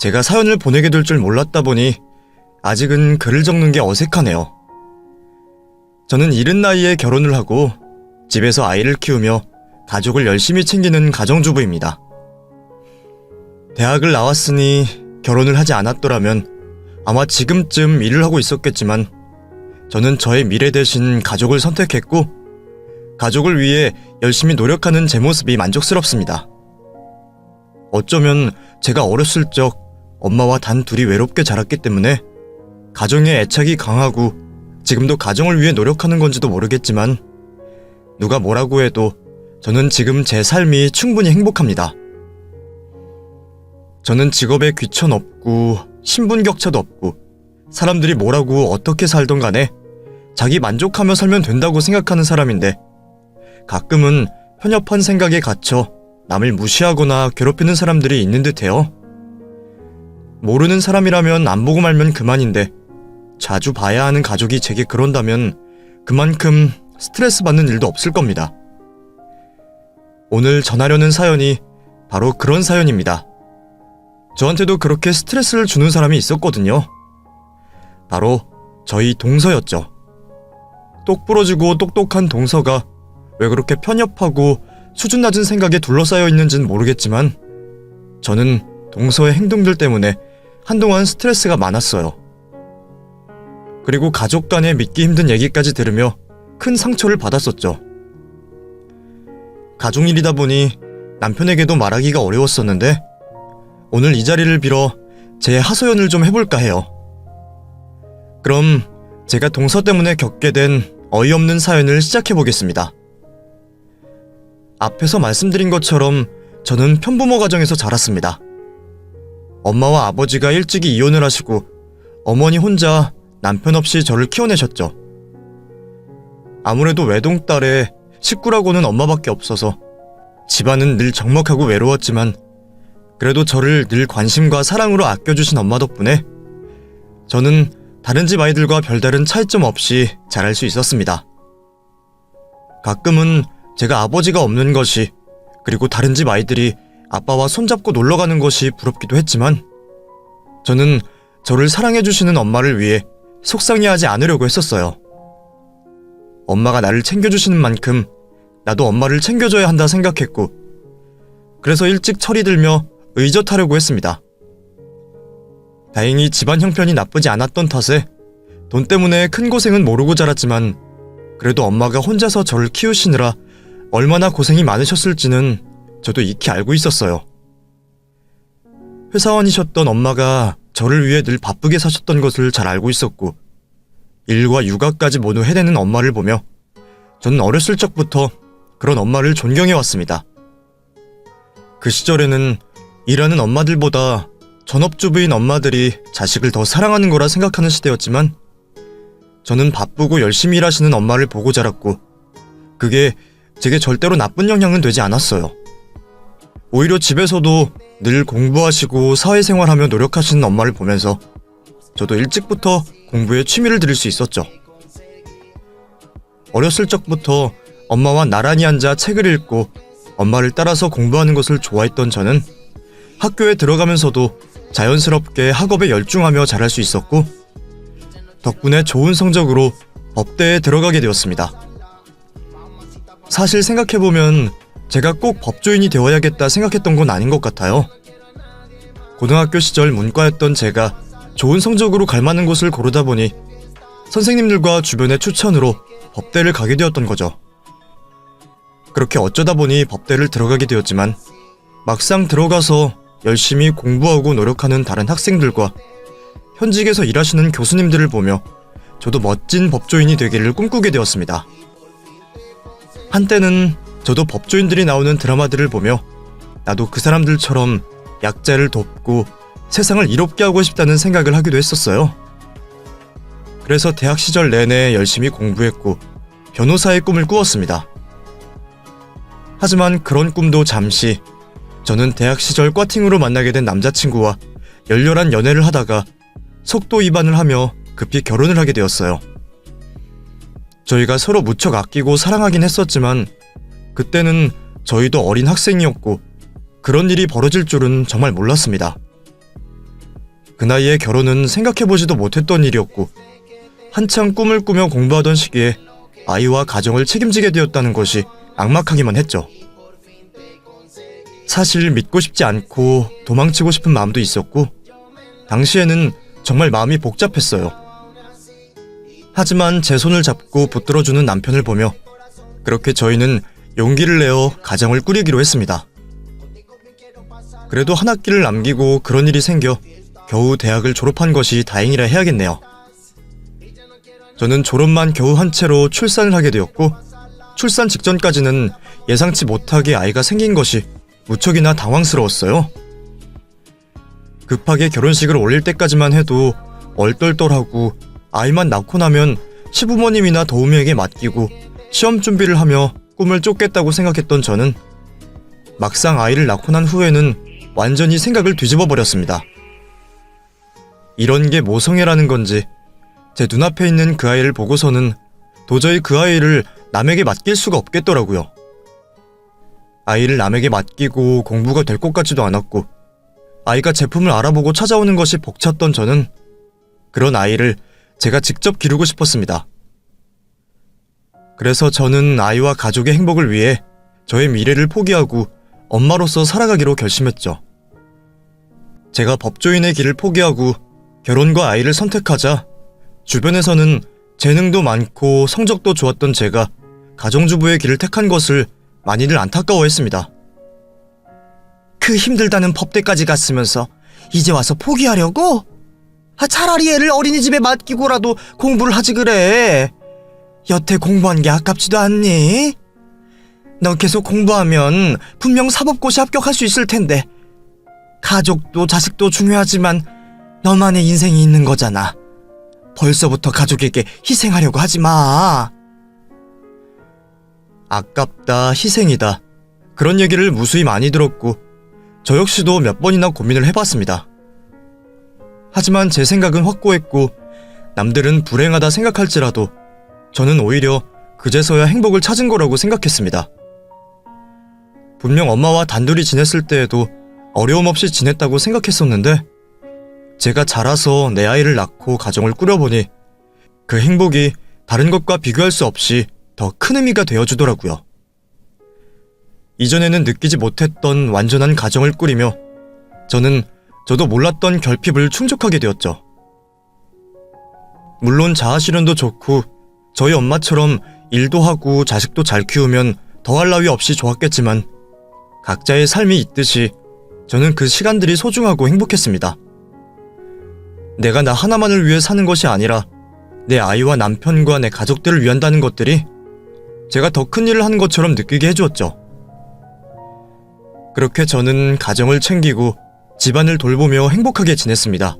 제가 사연을 보내게 될 줄 몰랐다 보니 아직은 글을 적는 게 어색하네요. 저는 이른 나이에 결혼을 하고 집에서 아이를 키우며 가족을 열심히 챙기는 가정주부입니다. 대학을 나왔으니 결혼을 하지 않았더라면 아마 지금쯤 일을 하고 있었겠지만 저는 저의 미래 대신 가족을 선택했고 가족을 위해 열심히 노력하는 제 모습이 만족스럽습니다. 어쩌면 제가 어렸을 적 엄마와 단 둘이 외롭게 자랐기 때문에 가정에 애착이 강하고 지금도 가정을 위해 노력하는 건지도 모르겠지만 누가 뭐라고 해도 저는 지금 제 삶이 충분히 행복합니다. 저는 직업에 귀천 없고 신분 격차도 없고 사람들이 뭐라고 어떻게 살던 간에 자기 만족하며 살면 된다고 생각하는 사람인데 가끔은 편협한 생각에 갇혀 남을 무시하거나 괴롭히는 사람들이 있는 듯해요. 모르는 사람이라면 안 보고 말면 그만인데 자주 봐야 하는 가족이 제게 그런다면 그만큼 스트레스 받는 일도 없을 겁니다. 오늘 전하려는 사연이 바로 그런 사연입니다. 저한테도 그렇게 스트레스를 주는 사람이 있었거든요. 바로 저희 동서였죠. 똑부러지고 똑똑한 동서가 왜 그렇게 편협하고 수준 낮은 생각에 둘러싸여 있는지는 모르겠지만 저는 동서의 행동들 때문에 한동안 스트레스가 많았어요. 그리고 가족 간의 믿기 힘든 얘기까지 들으며 큰 상처를 받았었죠. 가족 일이다 보니 남편에게도 말하기가 어려웠었는데 오늘 이 자리를 빌어 제 하소연을 좀 해볼까 해요. 그럼 제가 동서 때문에 겪게 된 어이없는 사연을 시작해보겠습니다. 앞에서 말씀드린 것처럼 저는 편부모 가정에서 자랐습니다. 엄마와 아버지가 일찍이 이혼을 하시고 어머니 혼자 남편 없이 저를 키워내셨죠. 아무래도 외동딸에 식구라고는 엄마밖에 없어서 집안은 늘 적막하고 외로웠지만 그래도 저를 늘 관심과 사랑으로 아껴주신 엄마 덕분에 저는 다른 집 아이들과 별다른 차이점 없이 자랄 수 있었습니다. 가끔은 제가 아버지가 없는 것이 그리고 다른 집 아이들이 아빠와 손잡고 놀러가는 것이 부럽기도 했지만 저는 저를 사랑해주시는 엄마를 위해 속상해하지 않으려고 했었어요. 엄마가 나를 챙겨주시는 만큼 나도 엄마를 챙겨줘야 한다 생각했고 그래서 일찍 철이 들며 의젓하려고 했습니다. 다행히 집안 형편이 나쁘지 않았던 탓에 돈 때문에 큰 고생은 모르고 자랐지만 그래도 엄마가 혼자서 저를 키우시느라 얼마나 고생이 많으셨을지는 저도 익히 알고 있었어요. 회사원이셨던 엄마가 저를 위해 늘 바쁘게 사셨던 것을 잘 알고 있었고 일과 육아까지 모두 해내는 엄마를 보며 저는 어렸을 적부터 그런 엄마를 존경해왔습니다. 그 시절에는 일하는 엄마들보다 전업주부인 엄마들이 자식을 더 사랑하는 거라 생각하는 시대였지만 저는 바쁘고 열심히 일하시는 엄마를 보고 자랐고 그게 제게 절대로 나쁜 영향은 되지 않았어요. 오히려 집에서도 늘 공부하시고 사회생활하며 노력하시는 엄마를 보면서 저도 일찍부터 공부에 취미를 들일 수 있었죠. 어렸을 적부터 엄마와 나란히 앉아 책을 읽고 엄마를 따라서 공부하는 것을 좋아했던 저는 학교에 들어가면서도 자연스럽게 학업에 열중하며 자랄 수 있었고 덕분에 좋은 성적으로 법대에 들어가게 되었습니다. 사실 생각해보면 제가 꼭 법조인이 되어야겠다 생각했던 건 아닌 것 같아요. 고등학교 시절 문과였던 제가 좋은 성적으로 갈 만한 곳을 고르다 보니 선생님들과 주변의 추천으로 법대를 가게 되었던 거죠. 그렇게 어쩌다 보니 법대를 들어가게 되었지만 막상 들어가서 열심히 공부하고 노력하는 다른 학생들과 현직에서 일하시는 교수님들을 보며 저도 멋진 법조인이 되기를 꿈꾸게 되었습니다. 한때는 저도 법조인들이 나오는 드라마들을 보며 나도 그 사람들처럼 약자를 돕고 세상을 이롭게 하고 싶다는 생각을 하기도 했었어요. 그래서 대학 시절 내내 열심히 공부했고 변호사의 꿈을 꾸었습니다. 하지만 그런 꿈도 잠시 저는 대학 시절 과팅으로 만나게 된 남자친구와 열렬한 연애를 하다가 속도 위반을 하며 급히 결혼을 하게 되었어요. 저희가 서로 무척 아끼고 사랑하긴 했었지만 그때는 저희도 어린 학생이었고 그런 일이 벌어질 줄은 정말 몰랐습니다. 그 나이에 결혼은 생각해보지도 못했던 일이었고 한창 꿈을 꾸며 공부하던 시기에 아이와 가정을 책임지게 되었다는 것이 막막하기만 했죠. 사실 믿고 싶지 않고 도망치고 싶은 마음도 있었고 당시에는 정말 마음이 복잡했어요. 하지만 제 손을 잡고 붙들어주는 남편을 보며 그렇게 저희는 용기를 내어 가정을 꾸리기로 했습니다. 그래도 한 학기를 남기고 그런 일이 생겨 겨우 대학을 졸업한 것이 다행이라 해야겠네요. 저는 졸업만 겨우 한 채로 출산을 하게 되었고 출산 직전까지는 예상치 못하게 아이가 생긴 것이 무척이나 당황스러웠어요. 급하게 결혼식을 올릴 때까지만 해도 얼떨떨하고 아이만 낳고 나면 시부모님이나 도우미에게 맡기고 시험 준비를 하며 꿈을 쫓겠다고 생각했던 저는 막상 아이를 낳고 난 후에는 완전히 생각을 뒤집어 버렸습니다. 이런 게 모성애라는 건지 제 눈앞에 있는 그 아이를 보고서는 도저히 그 아이를 남에게 맡길 수가 없겠더라고요. 아이를 남에게 맡기고 공부가 될 것 같지도 않았고 아이가 제품을 알아보고 찾아오는 것이 벅찼던 저는 그런 아이를 제가 직접 기르고 싶었습니다. 그래서 저는 아이와 가족의 행복을 위해 저의 미래를 포기하고 엄마로서 살아가기로 결심했죠. 제가 법조인의 길을 포기하고 결혼과 아이를 선택하자 주변에서는 재능도 많고 성적도 좋았던 제가 가정주부의 길을 택한 것을 많이들 안타까워했습니다. 그 힘들다는 법대까지 갔으면서 이제 와서 포기하려고? 차라리 애를 어린이집에 맡기고라도 공부를 하지 그래. 여태 공부한 게 아깝지도 않니? 너 계속 공부하면 분명 사법고시 합격할 수 있을 텐데. 가족도 자식도 중요하지만 너만의 인생이 있는 거잖아. 벌써부터 가족에게 희생하려고 하지 마. 아깝다, 희생이다. 그런 얘기를 무수히 많이 들었고 저 역시도 몇 번이나 고민을 해봤습니다. 하지만 제 생각은 확고했고 남들은 불행하다 생각할지라도 저는 오히려 그제서야 행복을 찾은 거라고 생각했습니다. 분명 엄마와 단둘이 지냈을 때에도 어려움 없이 지냈다고 생각했었는데 제가 자라서 내 아이를 낳고 가정을 꾸려보니 그 행복이 다른 것과 비교할 수 없이 더 큰 의미가 되어주더라고요. 이전에는 느끼지 못했던 완전한 가정을 꾸리며 저도 몰랐던 결핍을 충족하게 되었죠. 물론 자아실현도 좋고 저희 엄마처럼 일도 하고 자식도 잘 키우면 더할 나위 없이 좋았겠지만 각자의 삶이 있듯이 저는 그 시간들이 소중하고 행복했습니다. 내가 나 하나만을 위해 사는 것이 아니라 내 아이와 남편과 내 가족들을 위한다는 것들이 제가 더 큰 일을 하는 것처럼 느끼게 해주었죠. 그렇게 저는 가정을 챙기고 집안을 돌보며 행복하게 지냈습니다.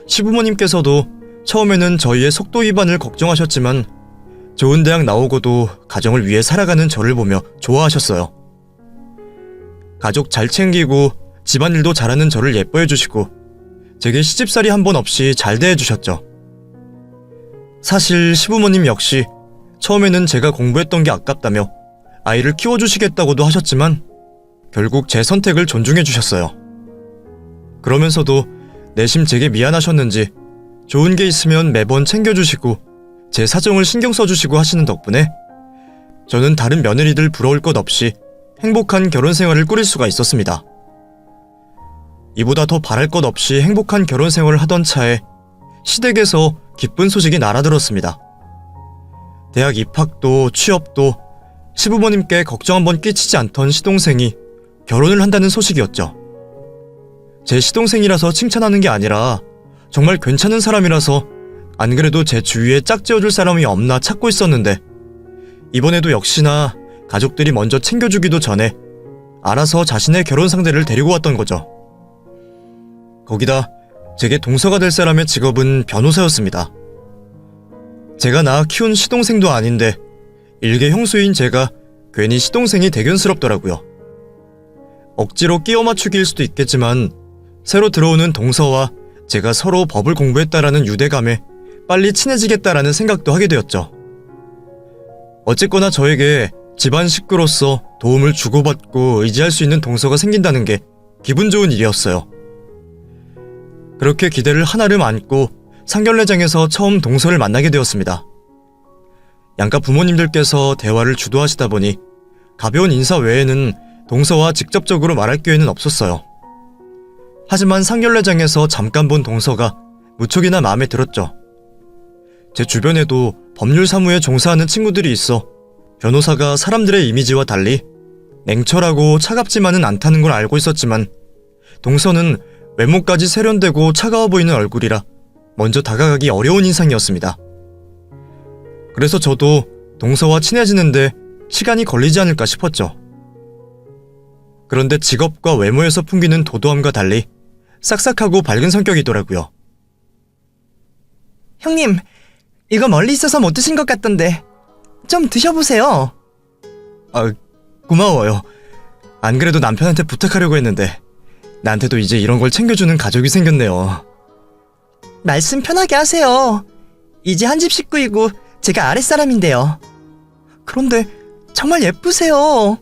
시부모님께서도 처음에는 저희의 속도 위반을 걱정하셨지만 좋은 대학 나오고도 가정을 위해 살아가는 저를 보며 좋아하셨어요. 가족 잘 챙기고 집안일도 잘하는 저를 예뻐해 주시고 제게 시집살이 한 번 없이 잘 대해주셨죠. 사실 시부모님 역시 처음에는 제가 공부했던 게 아깝다며 아이를 키워주시겠다고도 하셨지만 결국 제 선택을 존중해 주셨어요. 그러면서도 내심 제게 미안하셨는지 좋은 게 있으면 매번 챙겨주시고 제 사정을 신경 써주시고 하시는 덕분에 저는 다른 며느리들 부러울 것 없이 행복한 결혼 생활을 꾸릴 수가 있었습니다. 이보다 더 바랄 것 없이 행복한 결혼 생활을 하던 차에 시댁에서 기쁜 소식이 날아들었습니다. 대학 입학도 취업도 시부모님께 걱정 한번 끼치지 않던 시동생이 결혼을 한다는 소식이었죠. 제 시동생이라서 칭찬하는 게 아니라 정말 괜찮은 사람이라서 안 그래도 제 주위에 짝지어줄 사람이 없나 찾고 있었는데 이번에도 역시나 가족들이 먼저 챙겨주기도 전에 알아서 자신의 결혼 상대를 데리고 왔던 거죠. 거기다 제게 동서가 될 사람의 직업은 변호사였습니다. 제가 낳아 키운 시동생도 아닌데 일개 형수인 제가 괜히 시동생이 대견스럽더라고요. 억지로 끼워 맞추기일 수도 있겠지만 새로 들어오는 동서와 제가 서로 법을 공부했다라는 유대감에 빨리 친해지겠다라는 생각도 하게 되었죠. 어쨌거나 저에게 집안 식구로서 도움을 주고받고 의지할 수 있는 동서가 생긴다는 게 기분 좋은 일이었어요. 그렇게 기대를 하나름 안고 상견례장에서 처음 동서를 만나게 되었습니다. 양가 부모님들께서 대화를 주도하시다 보니 가벼운 인사 외에는 동서와 직접적으로 말할 기회는 없었어요. 하지만 상견례장에서 잠깐 본 동서가 무척이나 마음에 들었죠. 제 주변에도 법률 사무에 종사하는 친구들이 있어 변호사가 사람들의 이미지와 달리 냉철하고 차갑지만은 않다는 걸 알고 있었지만 동서는 외모까지 세련되고 차가워 보이는 얼굴이라 먼저 다가가기 어려운 인상이었습니다. 그래서 저도 동서와 친해지는데 시간이 걸리지 않을까 싶었죠. 그런데 직업과 외모에서 풍기는 도도함과 달리 싹싹하고 밝은 성격이더라고요. 형님, 이거 멀리 있어서 못 드신 것 같던데 좀 드셔보세요. 아, 고마워요. 안 그래도 남편한테 부탁하려고 했는데 나한테도 이제 이런 걸 챙겨주는 가족이 생겼네요. 말씀 편하게 하세요. 이제 한 집 식구이고 제가 아랫사람인데요. 그런데 정말 예쁘세요.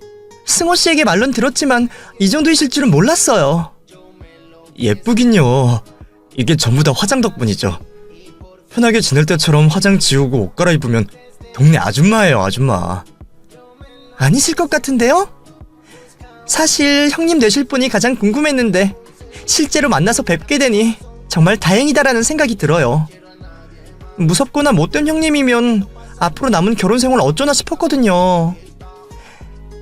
승호 씨에게 말론 들었지만 이 정도이실 줄은 몰랐어요. 예쁘긴요. 이게 전부 다 화장 덕분이죠. 편하게 지낼 때처럼 화장 지우고 옷 갈아입으면 동네 아줌마예요, 아줌마. 아니실 것 같은데요? 사실 형님 되실 분이 가장 궁금했는데 실제로 만나서 뵙게 되니 정말 다행이다라는 생각이 들어요. 무섭거나 못된 형님이면 앞으로 남은 결혼 생활 어쩌나 싶었거든요.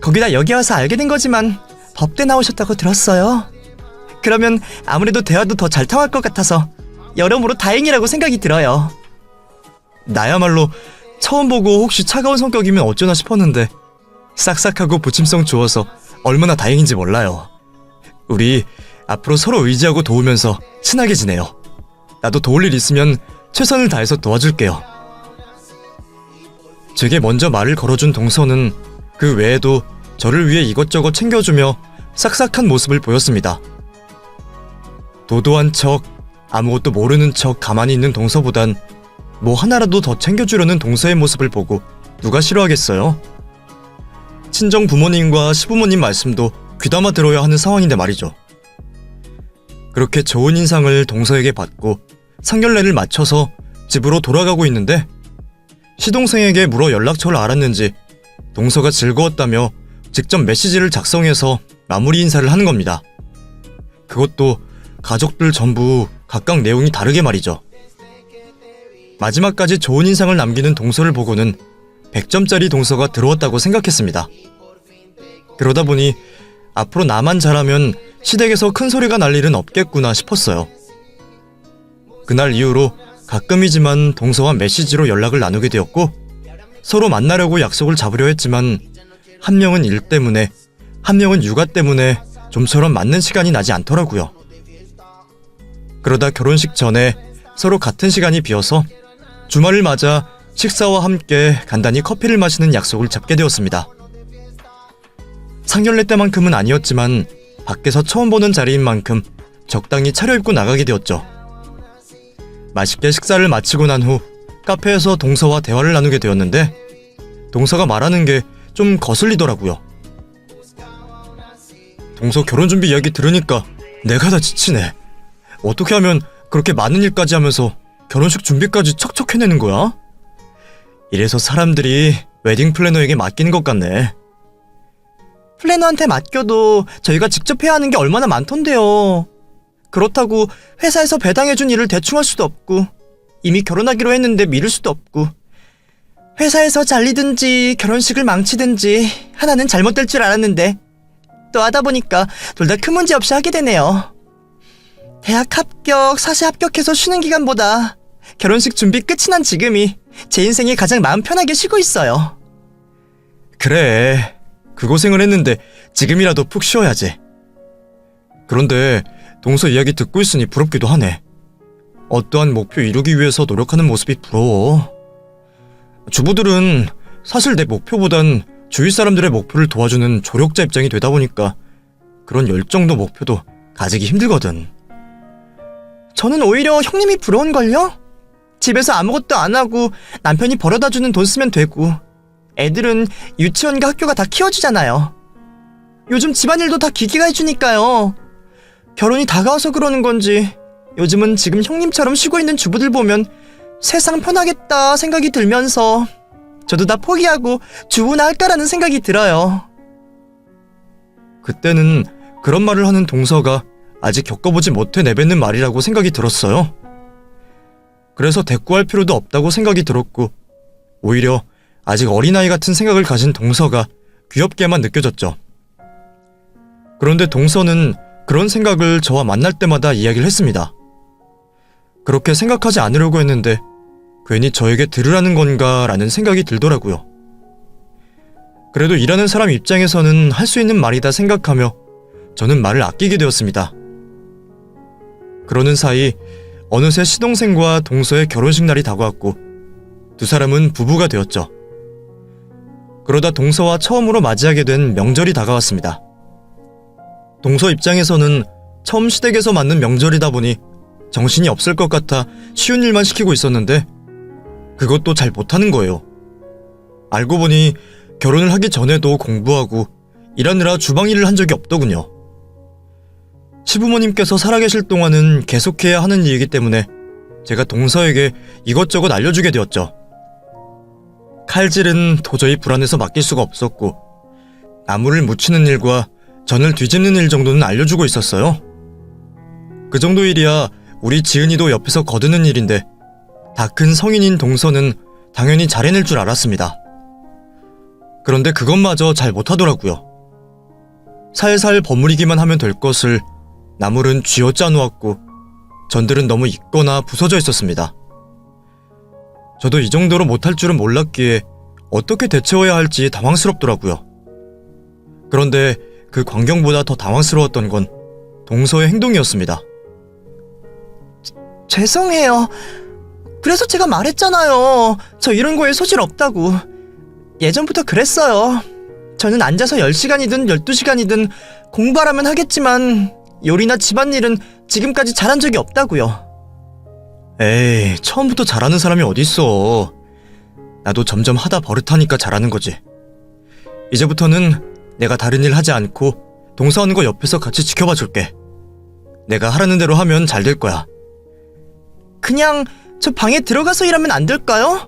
거기다 여기 와서 알게 된 거지만 법대 나오셨다고 들었어요. 그러면 아무래도 대화도 더 잘 통할 것 같아서 여러모로 다행이라고 생각이 들어요. 나야말로 처음 보고 혹시 차가운 성격이면 어쩌나 싶었는데 싹싹하고 부침성 좋아서 얼마나 다행인지 몰라요. 우리 앞으로 서로 의지하고 도우면서 친하게 지내요. 나도 도울 일 있으면 최선을 다해서 도와줄게요. 제게 먼저 말을 걸어준 동서는 그 외에도 저를 위해 이것저것 챙겨주며 싹싹한 모습을 보였습니다. 도도한 척, 아무것도 모르는 척 가만히 있는 동서보단 뭐 하나라도 더 챙겨주려는 동서의 모습을 보고 누가 싫어하겠어요? 친정 부모님과 시부모님 말씀도 귀담아 들어야 하는 상황인데 말이죠. 그렇게 좋은 인상을 동서에게 받고 상견례를 마쳐서 집으로 돌아가고 있는데 시동생에게 물어 연락처를 알았는지 동서가 즐거웠다며 직접 메시지를 작성해서 마무리 인사를 하는 겁니다. 그것도 가족들 전부 각각 내용이 다르게 말이죠. 마지막까지 좋은 인상을 남기는 동서를 보고는 100점짜리 동서가 들어왔다고 생각했습니다. 그러다 보니 앞으로 나만 잘하면 시댁에서 큰 소리가 날 일은 없겠구나 싶었어요. 그날 이후로 가끔이지만 동서와 메시지로 연락을 나누게 되었고 서로 만나려고 약속을 잡으려 했지만 한 명은 일 때문에 한 명은 육아 때문에 좀처럼 맞는 시간이 나지 않더라고요. 그러다 결혼식 전에 서로 같은 시간이 비어서 주말을 맞아 식사와 함께 간단히 커피를 마시는 약속을 잡게 되었습니다. 상견례 때만큼은 아니었지만 밖에서 처음 보는 자리인 만큼 적당히 차려입고 나가게 되었죠. 맛있게 식사를 마치고 난 후 카페에서 동서와 대화를 나누게 되었는데 동서가 말하는 게 좀 거슬리더라고요. 동서 결혼 준비 이야기 들으니까 내가 다 지치네. 어떻게 하면 그렇게 많은 일까지 하면서 결혼식 준비까지 척척 해내는 거야? 이래서 사람들이 웨딩 플래너에게 맡기는 것 같네. 플래너한테 맡겨도 저희가 직접 해야 하는 게 얼마나 많던데요. 그렇다고 회사에서 배당해준 일을 대충 할 수도 없고 이미 결혼하기로 했는데 미룰 수도 없고 회사에서 잘리든지 결혼식을 망치든지 하나는 잘못될 줄 알았는데 또 하다 보니까 둘 다 큰 문제 없이 하게 되네요. 대학 합격, 사시 합격해서 쉬는 기간보다 결혼식 준비 끝이 난 지금이 제 인생에 가장 마음 편하게 쉬고 있어요. 그래, 그 고생을 했는데 지금이라도 푹 쉬어야지. 그런데 동서 이야기 듣고 있으니 부럽기도 하네. 어떠한 목표 이루기 위해서 노력하는 모습이 부러워. 주부들은 사실 내 목표보단 주위 사람들의 목표를 도와주는 조력자 입장이 되다 보니까 그런 열정도 목표도 가지기 힘들거든. 저는 오히려 형님이 부러운걸요? 집에서 아무것도 안 하고 남편이 벌어다주는 돈 쓰면 되고 애들은 유치원과 학교가 다 키워주잖아요. 요즘 집안일도 다 기계가 해주니까요. 결혼이 다가와서 그러는 건지 요즘은 지금 형님처럼 쉬고 있는 주부들 보면 세상 편하겠다 생각이 들면서 저도 다 포기하고 주부나 할까라는 생각이 들어요. 그때는 그런 말을 하는 동서가 아직 겪어보지 못해 내뱉는 말이라고 생각이 들었어요. 그래서 대꾸할 필요도 없다고 생각이 들었고 오히려 아직 어린아이 같은 생각을 가진 동서가 귀엽게만 느껴졌죠. 그런데 동서는 그런 생각을 저와 만날 때마다 이야기를 했습니다. 그렇게 생각하지 않으려고 했는데 괜히 저에게 들으라는 건가라는 생각이 들더라고요. 그래도 일하는 사람 입장에서는 할 수 있는 말이다 생각하며 저는 말을 아끼게 되었습니다. 그러는 사이 어느새 시동생과 동서의 결혼식 날이 다가왔고 두 사람은 부부가 되었죠. 그러다 동서와 처음으로 맞이하게 된 명절이 다가왔습니다. 동서 입장에서는 처음 시댁에서 맞는 명절이다 보니 정신이 없을 것 같아 쉬운 일만 시키고 있었는데 그것도 잘 못하는 거예요. 알고 보니 결혼을 하기 전에도 공부하고 일하느라 주방 일을 한 적이 없더군요. 시부모님께서 살아계실 동안은 계속해야 하는 일이기 때문에 제가 동서에게 이것저것 알려주게 되었죠. 칼질은 도저히 불안해서 맡길 수가 없었고 나무를 묻히는 일과 전을 뒤집는 일 정도는 알려주고 있었어요. 그 정도 일이야 우리 지은이도 옆에서 거드는 일인데 다 큰 성인인 동서는 당연히 잘 해낼 줄 알았습니다. 그런데 그것마저 잘 못하더라고요. 살살 버무리기만 하면 될 것을 나물은 쥐어짜 놓았고 전들은 너무 익거나 부서져 있었습니다. 저도 이 정도로 못할 줄은 몰랐기에 어떻게 대처해야 할지 당황스럽더라고요. 그런데 그 광경보다 더 당황스러웠던 건 동서의 행동이었습니다. 죄송해요. 그래서 제가 말했잖아요. 저 이런 거에 소질 없다고. 예전부터 그랬어요. 저는 앉아서 10시간이든 12시간이든 공부하라면 하겠지만 요리나 집안일은 지금까지 잘한 적이 없다고요. 에이, 처음부터 잘하는 사람이 어딨어. 나도 점점 하다 버릇하니까 잘하는 거지. 이제부터는 내가 다른 일 하지 않고 동서하는 거 옆에서 같이 지켜봐 줄게. 내가 하라는 대로 하면 잘 될 거야. 그냥 저 방에 들어가서 일하면 안 될까요?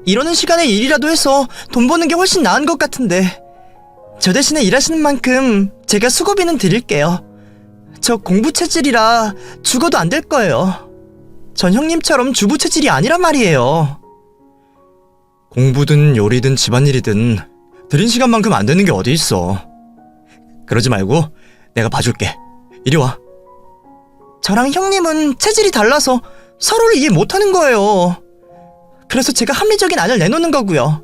이러는 시간에 일이라도 해서 돈 버는 게 훨씬 나은 것 같은데. 저 대신에 일하시는 만큼 제가 수고비는 드릴게요. 저 공부 체질이라 죽어도 안 될 거예요. 전 형님처럼 주부 체질이 아니란 말이에요. 공부든 요리든 집안일이든 들인 시간만큼 안 되는 게 어디 있어. 그러지 말고 내가 봐줄게. 이리 와. 저랑 형님은 체질이 달라서 서로를 이해 못하는 거예요. 그래서 제가 합리적인 안을 내놓는 거고요.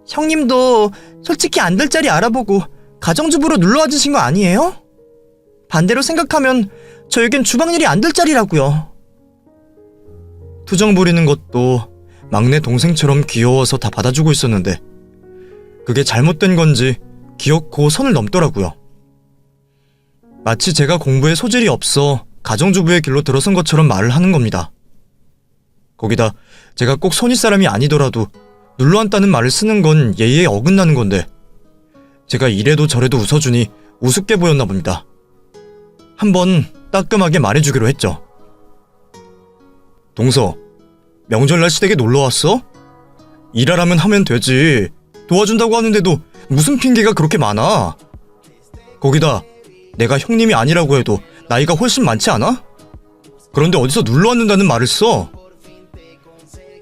형님도 솔직히 안 될 자리 알아보고 가정주부로 눌러앉으신 거 아니에요? 반대로 생각하면 저에겐 주방일이 안 될 자리라고요. 투정 부리는 것도 막내 동생처럼 귀여워서 다 받아주고 있었는데 그게 잘못된 건지 기어코 선을 넘더라고요. 마치 제가 공부에 소질이 없어 가정주부의 길로 들어선 것처럼 말을 하는 겁니다. 거기다 제가 꼭 선윗 사람이 아니더라도 눌러앉다는 말을 쓰는 건 예의에 어긋나는 건데 제가 이래도 저래도 웃어주니 우습게 보였나 봅니다. 한번 따끔하게 말해주기로 했죠. 동서, 명절날 시댁에 놀러왔어? 일하라면 하면 되지. 도와준다고 하는데도 무슨 핑계가 그렇게 많아? 거기다 내가 형님이 아니라고 해도 나이가 훨씬 많지 않아? 그런데 어디서 눌러앉는다는 말을 써?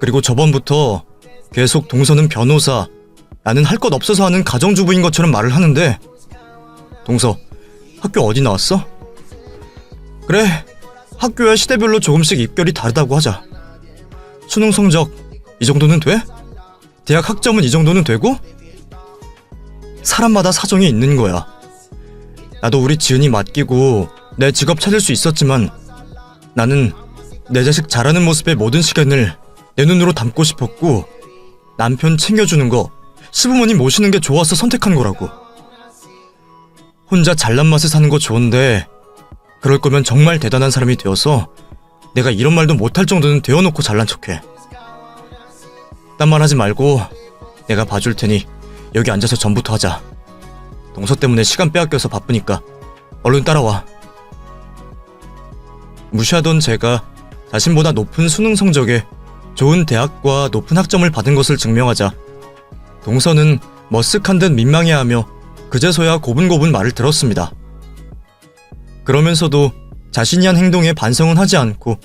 그리고 저번부터 계속 동서는 변호사, 나는 할 것 없어서 하는 가정주부인 것처럼 말을 하는데 동서, 학교 어디 나왔어? 그래, 학교야 시대별로 조금씩 입결이 다르다고 하자. 수능 성적 이 정도는 돼? 대학 학점은 이 정도는 되고? 사람마다 사정이 있는 거야. 나도 우리 지은이 맡기고 내 직업 찾을 수 있었지만 나는 내 자식 자라는 모습에 모든 시간을 내 눈으로 담고 싶었고 남편 챙겨주는 거, 시부모님 모시는 게 좋아서 선택한 거라고. 혼자 잘난 맛에 사는 거 좋은데 그럴 거면 정말 대단한 사람이 되어서 내가 이런 말도 못할 정도는 되어놓고 잘난 척해. 딴 말 하지 말고 내가 봐줄 테니 여기 앉아서 전부터 하자. 동서 때문에 시간 빼앗겨서 바쁘니까 얼른 따라와. 무시하던 제가 자신보다 높은 수능 성적에 좋은 대학과 높은 학점을 받은 것을 증명하자 동서는 머쓱한 듯 민망해하며 그제서야 고분고분 말을 들었습니다. 그러면서도 자신이 한 행동에 반성은 하지 않고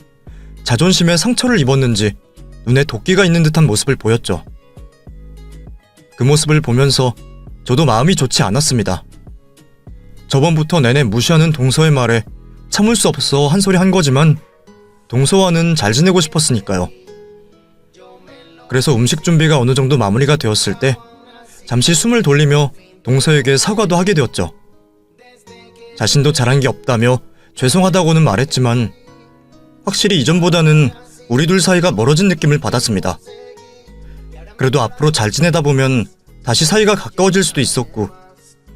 자존심에 상처를 입었는지 눈에 도끼가 있는 듯한 모습을 보였죠. 그 모습을 보면서 저도 마음이 좋지 않았습니다. 저번부터 내내 무시하는 동서의 말에 참을 수 없어 한 소리 한 거지만 동서와는 잘 지내고 싶었으니까요. 그래서 음식 준비가 어느 정도 마무리가 되었을 때 잠시 숨을 돌리며 동서에게 사과도 하게 되었죠. 자신도 잘한 게 없다며 죄송하다고는 말했지만 확실히 이전보다는 우리 둘 사이가 멀어진 느낌을 받았습니다. 그래도 앞으로 잘 지내다 보면 다시 사이가 가까워질 수도 있었고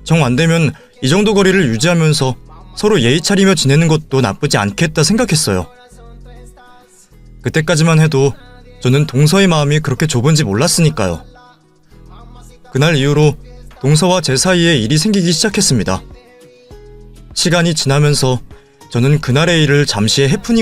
정 안되면 이 정도 거리를 유지하면서 서로 예의 차리며 지내는 것도 나쁘지 않겠다 생각했어요. 그때까지만 해도 저는 동서의 마음이 그렇게 좁은지 몰랐으니까요. 그날 이후로 동서와 제 사이에 일이 생기기 시작했습니다. 시간이 지나면서 저는 그날의 일을 잠시의 해프닝